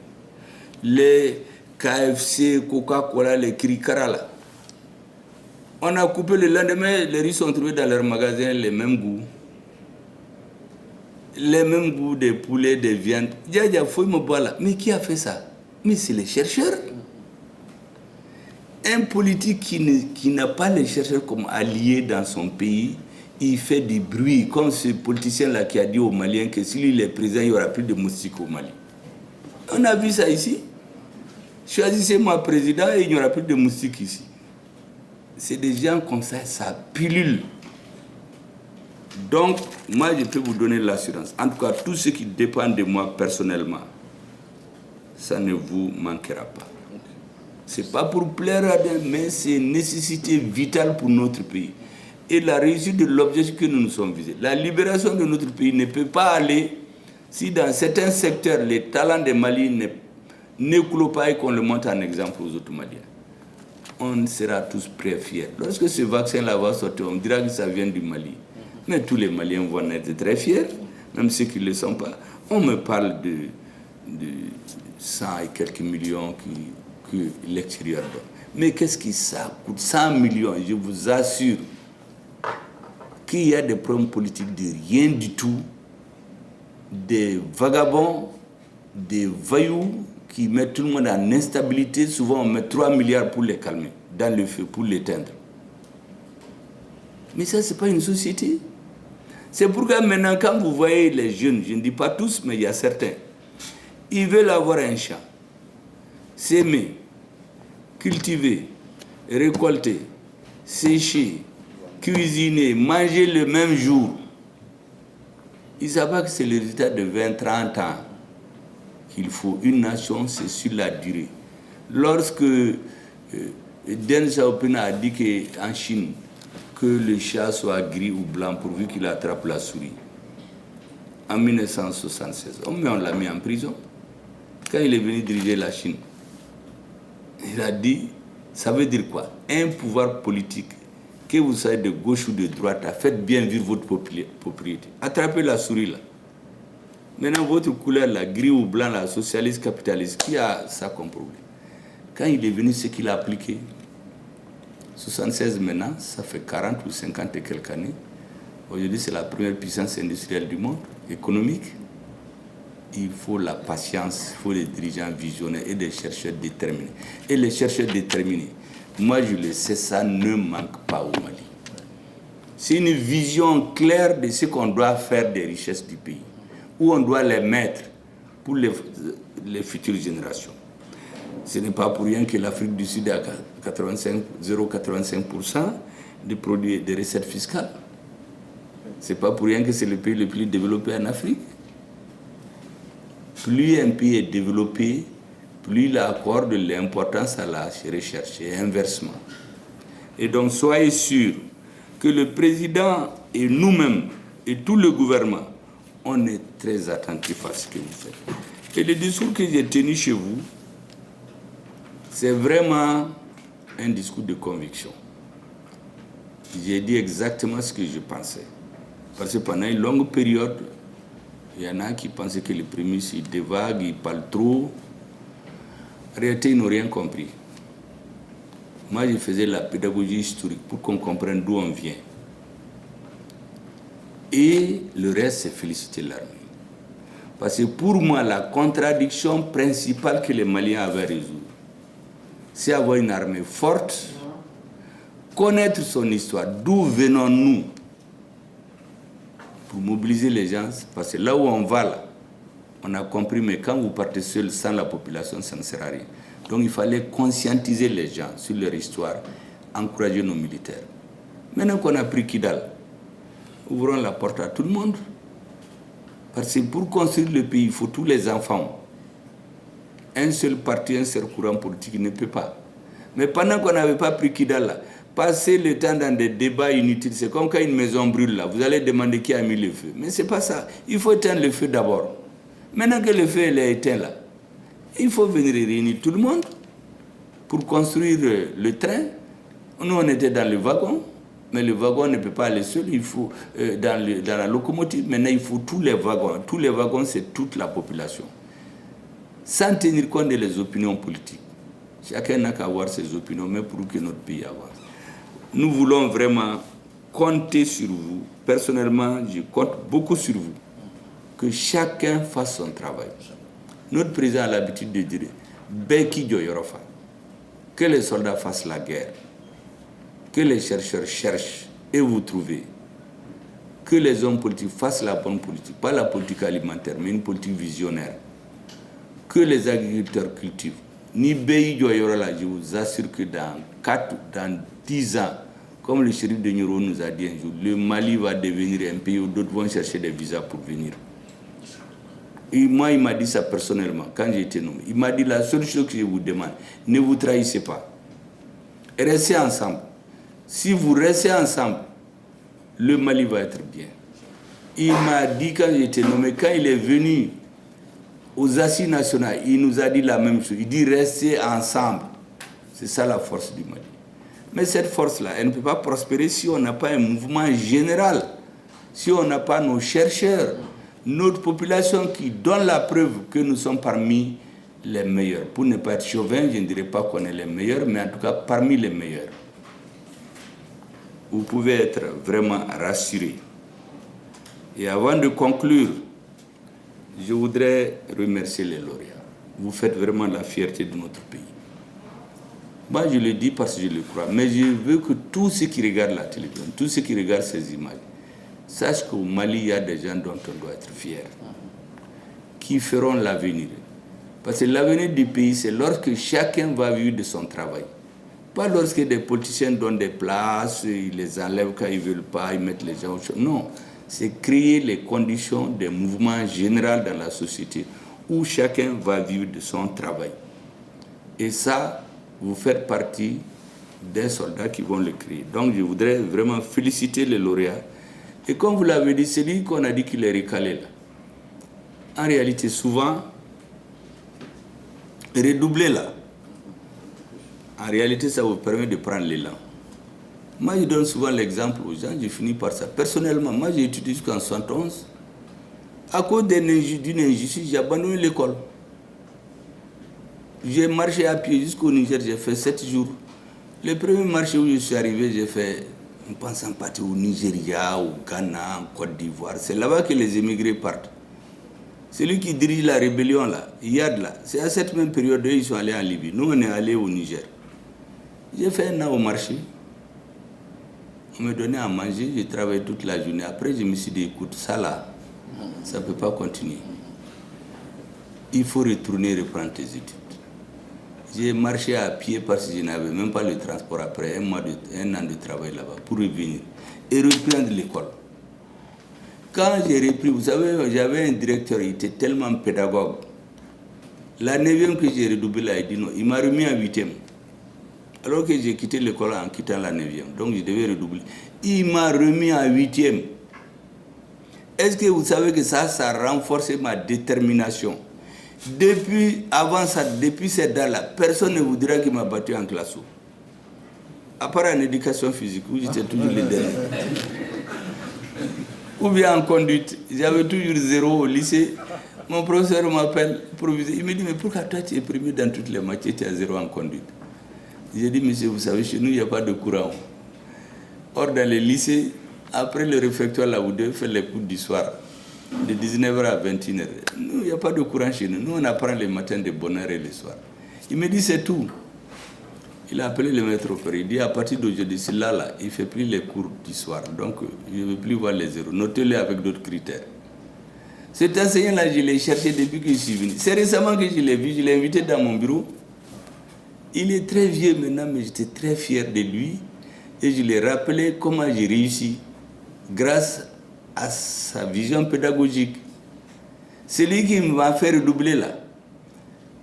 les KFC, Coca-Cola, les Krikara, là, on a coupé le lendemain, les Russes ont trouvé dans leurs magasins les mêmes goûts des poulets, des viandes. Mais qui a fait ça? Mais c'est les chercheurs. Un politique qui n'a pas les chercheurs comme alliés dans son pays, il fait du bruit, comme ce politicien-là qui a dit aux Maliens que si lui est président, il n'y aura plus de moustiques au Mali. On a vu ça ici. Choisissez-moi président et il n'y aura plus de moustiques ici. C'est des gens comme ça, ça pilule. Donc, moi, je peux vous donner l'assurance. En tout cas, tout ce qui dépend de moi personnellement, ça ne vous manquera pas. Ce n'est pas pour plaire à des, mais c'est une nécessité vitale pour notre pays. Et la réussite de l'objectif que nous nous sommes visés. La libération de notre pays ne peut pas aller si dans certains secteurs, les talents des Maliens n'écoulent pas et qu'on le montre en exemple aux autres Maliens. On sera tous très fiers. Lorsque ce vaccin-là va sortir, on dira que ça vient du Mali. Mais tous les Maliens vont être très fiers, même ceux qui ne le sont pas. On me parle de 100 et quelques millions que l'extérieur donne. Mais qu'est-ce que ça coûte? 100 millions, je vous assure qu'il y a des problèmes politiques de rien du tout, des vagabonds, des voyous qui mettent tout le monde en instabilité. Souvent, on met 3 milliards pour les calmer, dans le feu, pour l'éteindre. Mais ça, ce n'est pas une société. C'est pourquoi maintenant, quand vous voyez les jeunes, je ne dis pas tous, mais il y a certains, ils veulent avoir un champ, s'aimer, cultiver, récolter, sécher, cuisiner, manger le même jour. Ils savent pas que c'est le résultat de 20-30 ans qu'il faut. Une nation, c'est sur la durée. Lorsque Deng Xiaoping a dit qu'en Chine, que le chat soit gris ou blanc pourvu qu'il attrape la souris, en 1976, on l'a mis en prison. Quand il est venu diriger la Chine, il a dit, ça veut dire quoi? Un pouvoir politique, que vous soyez de gauche ou de droite, faites bien vivre votre propriété. Attrapez la souris là. Maintenant, votre couleur, la gris ou blanc, la socialiste, capitaliste, qui a ça comme problème? Quand il est venu, ce qu'il a appliqué, 76 maintenant, ça fait 40 ou 50 et quelques années. Aujourd'hui, c'est la première puissance industrielle du monde, économique. il faut la patience, il faut des dirigeants visionnaires et des chercheurs déterminés. Et les chercheurs déterminés, moi je le sais, ça ne manque pas au Mali. C'est une vision claire de ce qu'on doit faire des richesses du pays, où on doit les mettre pour les futures générations. Ce n'est pas pour rien que l'Afrique du Sud a 0,85% des produits et des recettes fiscales. Ce n'est pas pour rien que c'est le pays le plus développé en Afrique. Plus un pays est développé, plus il accorde de l'importance à la recherche et inversement. Et donc soyez sûrs que le président et nous-mêmes et tout le gouvernement, on est très attentifs à ce que vous faites. Et le discours que j'ai tenu chez vous, c'est vraiment un discours de conviction. J'ai dit exactement ce que je pensais. Parce que pendant une longue période, il y en a qui pensaient que le Premier ministre il dévague, il parle trop. En réalité, ils n'ont rien compris. Moi, je faisais la pédagogie historique pour qu'on comprenne d'où on vient. Et le reste, c'est féliciter l'armée. Parce que pour moi, la contradiction principale que les Maliens avaient à résoudre, c'est avoir une armée forte, connaître son histoire, d'où venons-nous, pour mobiliser les gens. Parce que là où on va, là, on a compris, mais quand vous partez seul, sans la population, ça ne sert à rien. Donc il fallait conscientiser les gens sur leur histoire, encourager nos militaires. Maintenant qu'on a pris Kidal, ouvrons la porte à tout le monde. Parce que pour construire le pays, il faut tous les enfants. Un seul parti, un seul courant politique ne peut pas. Mais pendant qu'on n'avait pas pris Kidal, là, passer le temps dans des débats inutiles, c'est comme quand une maison brûle, là, vous allez demander qui a mis le feu. Mais ce n'est pas ça. Il faut éteindre le feu d'abord. Maintenant que le feu est éteint, là, il faut venir réunir tout le monde pour construire le train. Nous, on était dans le wagon, mais le wagon ne peut pas aller seul, il faut dans la locomotive. Maintenant, il faut tous les wagons. Tous les wagons, c'est toute la population. Sans tenir compte des opinions politiques. Chacun n'a qu'à avoir ses opinions, mais pour que notre pays avance. Nous voulons vraiment compter sur vous. Personnellement, je compte beaucoup sur vous. Que chacun fasse son travail. Notre président a l'habitude de dire Beki Dioyorofa, que les soldats fassent la guerre, que les chercheurs cherchent et vous trouvez, que les hommes politiques fassent la bonne politique, pas la politique alimentaire, mais une politique visionnaire, que les agriculteurs cultivent. Ni Beki Dioyorola, je vous assure que dans 10 ans, comme le shérif de Nyoro nous a dit un jour, le Mali va devenir un pays où d'autres vont chercher des visas pour venir. Et moi, il m'a dit ça personnellement, quand j'ai été nommé. Il m'a dit la seule chose que je vous demande, ne vous trahissez pas. Restez ensemble. Si vous restez ensemble, le Mali va être bien. Il m'a dit quand j'ai été nommé, quand il est venu aux assises nationales, il nous a dit la même chose. Il dit restez ensemble. C'est ça la force du Mali. Mais cette force-là, elle ne peut pas prospérer si on n'a pas un mouvement général, si on n'a pas nos chercheurs, notre population qui donne la preuve que nous sommes parmi les meilleurs. Pour ne pas être chauvin, je ne dirais pas qu'on est les meilleurs, mais en tout cas parmi les meilleurs. Vous pouvez être vraiment rassurés. Et avant de conclure, je voudrais remercier les lauréats. Vous faites vraiment la fierté de notre pays. Moi, je le dis parce que je le crois, mais je veux que tous ceux qui regardent la télévision, tous ceux qui regardent ces images, sache qu'au Mali, il y a des gens dont on doit être fier, qui feront l'avenir. Parce que l'avenir du pays, c'est lorsque chacun va vivre de son travail. Pas lorsque des politiciens donnent des places, ils les enlèvent quand ils ne veulent pas, ils mettent les gens au champ. Non, c'est créer les conditions des mouvements généraux dans la société où chacun va vivre de son travail. Et ça, vous faites partie des soldats qui vont le créer. Donc je voudrais vraiment féliciter les lauréats. Et comme vous l'avez dit, c'est lui qu'on a dit qu'il est recalé là. En réalité, souvent, redoubler là, en réalité, ça vous permet de prendre l'élan. Moi, je donne souvent l'exemple aux gens, je finis par ça. Personnellement, moi, j'ai étudié jusqu'en 1971. À cause d'une injustice, j'ai abandonné l'école. J'ai marché à pied jusqu'au Niger, j'ai fait 7 jours. Le premier marché où je suis arrivé, j'ai fait, on pense en partir au Nigeria, au Ghana, en Côte d'Ivoire. C'est là-bas que les émigrés partent. Celui qui dirige la rébellion là, Yad là, c'est à cette même période ils sont allés en Libye. Nous on est allés au Niger. J'ai fait un an au marché. On me donnait à manger, j'ai travaillé toute la journée. Après je me suis dit, écoute, ça là, ça ne peut pas continuer. Il faut retourner reprendre tes études. J'ai marché à pied parce que je n'avais même pas le transport après un an de travail là-bas pour revenir et reprendre l'école. Quand j'ai repris, vous savez, j'avais un directeur, il était tellement pédagogue. La 9e que j'ai redoublé là, il dit non, il m'a remis en 8e. Alors que j'ai quitté l'école en quittant la 9e, donc je devais redoubler. Il m'a remis en 8e. Est-ce que vous savez que ça a renforcé ma détermination? Depuis cette date-là, personne ne vous dira qu'il m'a battu en classe. À part en éducation physique, où j'étais toujours le dernier. Ou bien en conduite, j'avais toujours 0 au lycée. Mon professeur m'appelle, il me dit, mais pourquoi toi tu es premier dans toutes les matières, tu as 0 en conduite? J'ai dit, monsieur, vous savez, chez nous, il n'y a pas de courant. Or, dans les lycées, après le réfectoire, là, vous devez faire les cours du soir, de 19h à 21h. Nous, il n'y a pas de courant chez nous. Nous, on apprend les matins de bonne heure et le soir. Il me dit, c'est tout. Il a appelé le maître au père. Il dit, à partir d'aujourd'hui, c'est là, il ne fait plus les cours du soir. Donc, je ne veux plus voir les zéros. Notez-les avec d'autres critères. Cet enseignant-là, je l'ai cherché depuis que je suis venu. C'est récemment que je l'ai vu. Je l'ai invité dans mon bureau. Il est très vieux maintenant, mais j'étais très fier de lui. Et je lui ai rappelé comment j'ai réussi grâce à sa vision pédagogique. C'est lui qui m'a fait redoubler là.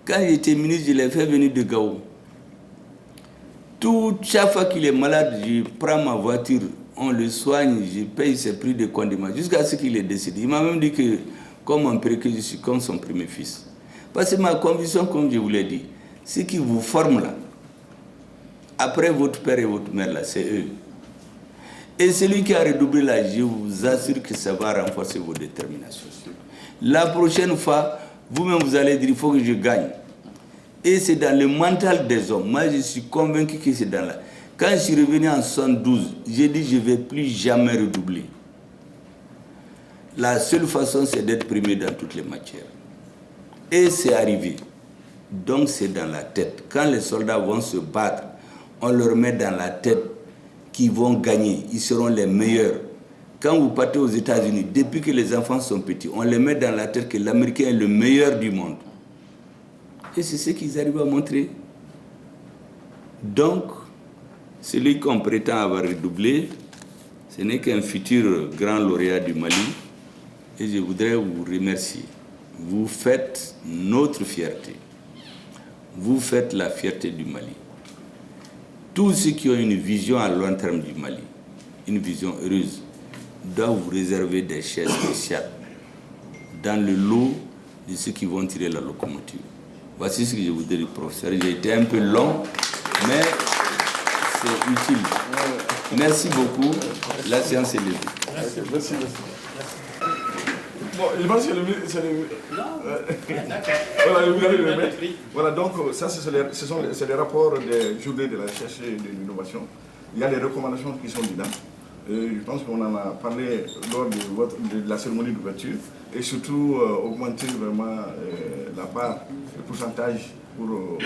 Quand j'étais ministre, je l'ai fait venir de Gao. Chaque fois qu'il est malade, je prends ma voiture, on le soigne, je paye ses prix de condiment jusqu'à ce qu'il est décédé. Il m'a même dit que, comme mon père, que je suis comme son premier fils. Parce que ma conviction, comme je vous l'ai dit, ce qui vous forme là, après votre père et votre mère là, c'est eux. Et celui qui a redoublé là, je vous assure que ça va renforcer vos déterminations. La prochaine fois, vous-même vous allez dire, il faut que je gagne. Et c'est dans le mental des hommes. Moi, je suis convaincu que c'est dans là. Quand je suis revenu en 72, j'ai dit, je ne vais plus jamais redoubler. La seule façon, c'est d'être premier dans toutes les matières. Et c'est arrivé. Donc, c'est dans la tête. Quand les soldats vont se battre, on leur met dans la tête qu'ils vont gagner. Ils seront les meilleurs. Quand vous partez aux États-Unis, depuis que les enfants sont petits, on les met dans la tête que l'Américain est le meilleur du monde. Et c'est ce qu'ils arrivent à montrer. Donc, celui qu'on prétend avoir redoublé, ce n'est qu'un futur grand lauréat du Mali. Et je voudrais vous remercier. Vous faites notre fierté. Vous faites la fierté du Mali. Tous ceux qui ont une vision à long terme du Mali, une vision heureuse, doivent vous réserver des chaises spéciales dans le lot de ceux qui vont tirer la locomotive. Voici ce que je vous dis, professeur. J'ai été un peu long, mais c'est utile. Merci beaucoup. La séance est levée. Merci. Bon, je pense que c'est le... Voilà, donc ça, c'est les rapports des journées de la recherche et de l'innovation. Il y a des recommandations qui sont dedans. Je pense qu'on en a parlé lors de la cérémonie d'ouverture. Et surtout, augmenter vraiment la part, le pourcentage pour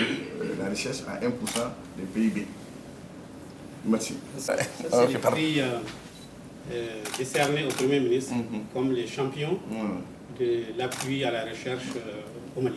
la recherche à 1% des PIB. Merci. Ça, c'est le prix décerné au Premier ministre comme les champions de l'appui à la recherche au Mali.